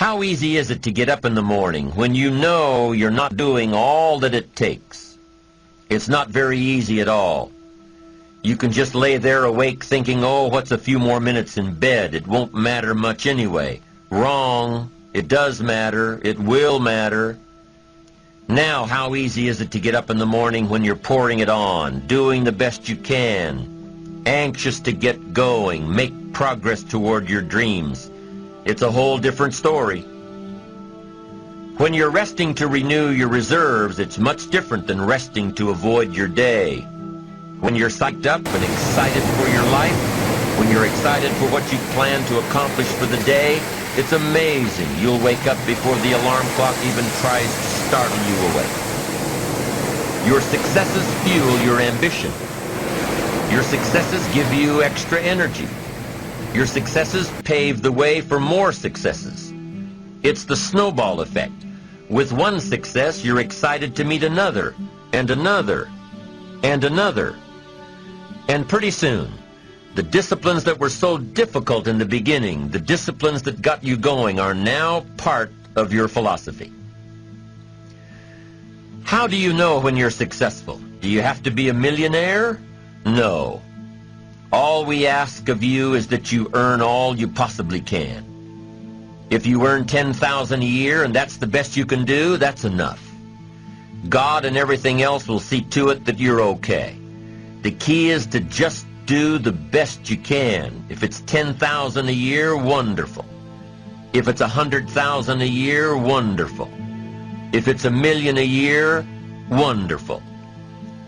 How easy is it to get up in the morning when you know you're not doing all that it takes? It's not very easy at all. You can just lay there awake thinking, oh, what's a few more minutes in bed? It won't matter much anyway. Wrong. It does matter. It will matter. Now, how easy is it to get up in the morning when you're pouring it on, doing the best you can, anxious to get going, make progress toward your dreams? It's a whole different story. When you're resting to renew your reserves, it's much different than resting to avoid your day. When you're psyched up and excited for your life, when you're excited for what you plan to accomplish for the day, it's amazing you'll wake up before the alarm clock even tries to startle you awake. Your successes fuel your ambition. Your successes give you extra energy. Your successes pave the way for more successes. It's the snowball effect. With one success, you're excited to meet another, and another, and another. And pretty soon, the disciplines that were so difficult in the beginning, the disciplines that got you going, are now part of your philosophy. How do you know when you're successful? Do you have to be a millionaire? No. All we ask of you is that you earn all you possibly can. If you earn $10,000 a year and that's the best you can do, that's enough. God and everything else will see to it that you're okay. The key is to just do the best you can. If it's $10,000 a year, wonderful. If it's $100,000 a year, wonderful. If it's $1 million a year, wonderful.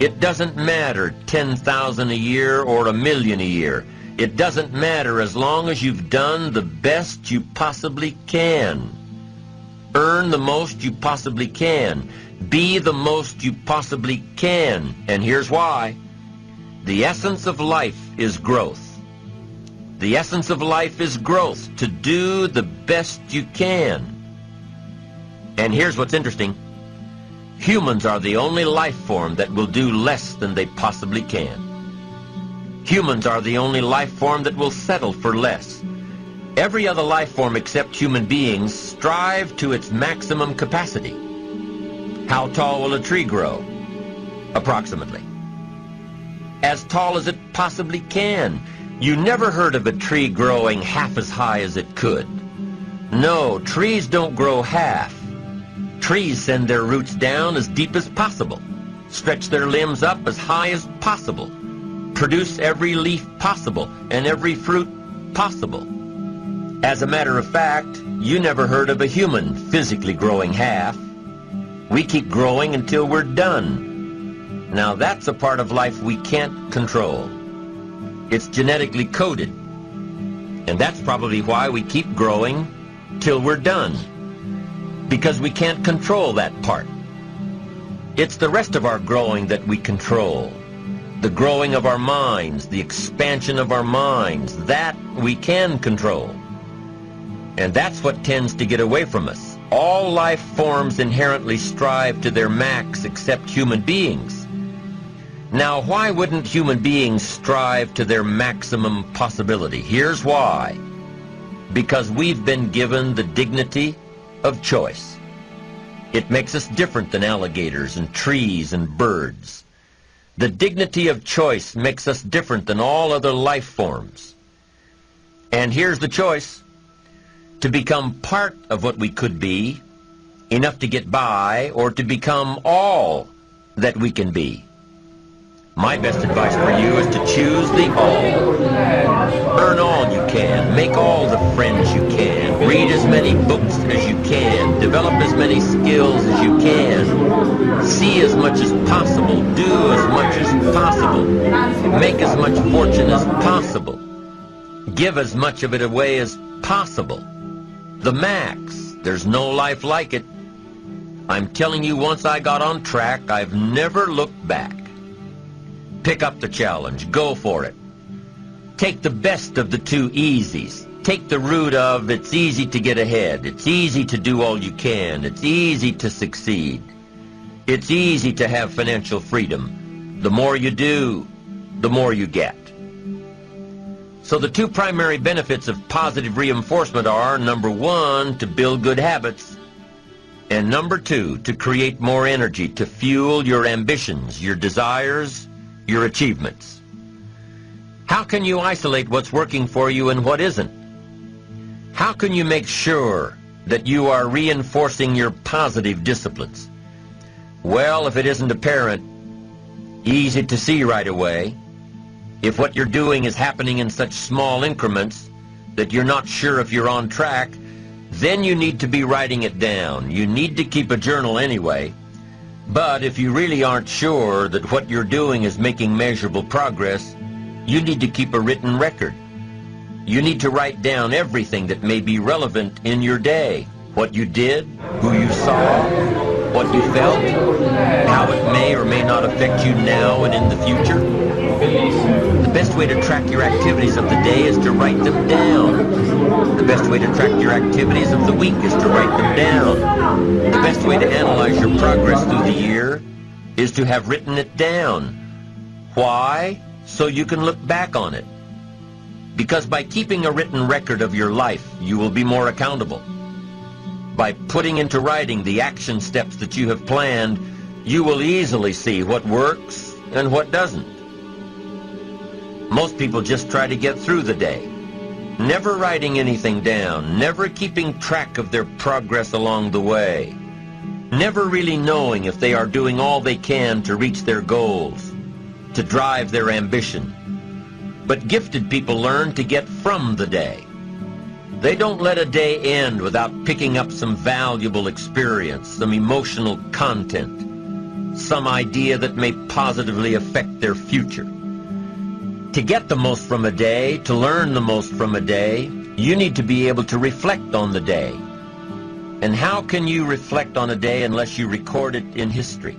It doesn't matter $10,000 a year or $1 million a year. It doesn't matter as long as you've done the best you possibly can. Earn the most you possibly can. Be the most you possibly can. And here's why. The essence of life is growth. The essence of life is growth, to do the best you can. And here's what's interesting. Humans are the only life form that will do less than they possibly can. Humans are the only life form that will settle for less. Every other life form except human beings strive to its maximum capacity. How tall will a tree grow? Approximately. As tall as it possibly can. You never heard of a tree growing half as high as it could. No, trees don't grow half. Trees send their roots down as deep as possible, stretch their limbs up as high as possible, produce every leaf possible and every fruit possible. As a matter of fact, you never heard of a human physically growing half. We keep growing until we're done. Now that's a part of life we can't control. It's genetically coded. And that's probably why we keep growing till we're done. Because we can't control that part. It's the rest of our growing that we control. The growing of our minds, the expansion of our minds, that we can control. And that's what tends to get away from us. All life forms inherently strive to their max except human beings. Now, why wouldn't human beings strive to their maximum possibility? Here's why. Because we've been given the dignity of choice. It makes us different than alligators and trees and birds. The dignity of choice makes us different than all other life forms. And here's the choice. To become part of what we could be, enough to get by, or to become all that we can be. My best advice for you is to choose the all. Earn all you can. Make all the friends you can. Read as many books as you can. Develop as many skills as you can. See as much as possible. Do as much as possible. Make as much fortune as possible. Give as much of it away as possible. The max. There's no life like it. I'm telling you, once I got on track, I've never looked back. Pick up the challenge. Go for it. Take the best of the two easies. Take the root of it's easy to get ahead. It's easy to do all you can. It's easy to succeed. It's easy to have financial freedom. The more you do, the more you get. So the two primary benefits of positive reinforcement are, number one, to build good habits, and number two, to create more energy to fuel your ambitions, your desires, your achievements. How can you isolate what's working for you and what isn't? How can you make sure that you are reinforcing your positive disciplines? Well, if it isn't apparent, easy to see right away, if what you're doing is happening in such small increments that you're not sure if you're on track, then you need to be writing it down. You need to keep a journal anyway. But if you really aren't sure that what you're doing is making measurable progress, you need to keep a written record. You need to write down everything that may be relevant in your day. What you did, who you saw, what you felt, how it may or may not affect you now and in the future. The best way to track your activities of the day is to write them down. The best way to track your activities of the week is to write them down. The best way to analyze your progress through the year is to have written it down. Why? So you can look back on it. Because by keeping a written record of your life, you will be more accountable. By putting into writing the action steps that you have planned, you will easily see what works and what doesn't. Most people just try to get through the day, never writing anything down, never keeping track of their progress along the way, never really knowing if they are doing all they can to reach their goals, to drive their ambition. But gifted people learn to get from the day. They don't let a day end without picking up some valuable experience, some emotional content, some idea that may positively affect their future. To get the most from a day, to learn the most from a day, you need to be able to reflect on the day. And how can you reflect on a day unless you record it in history?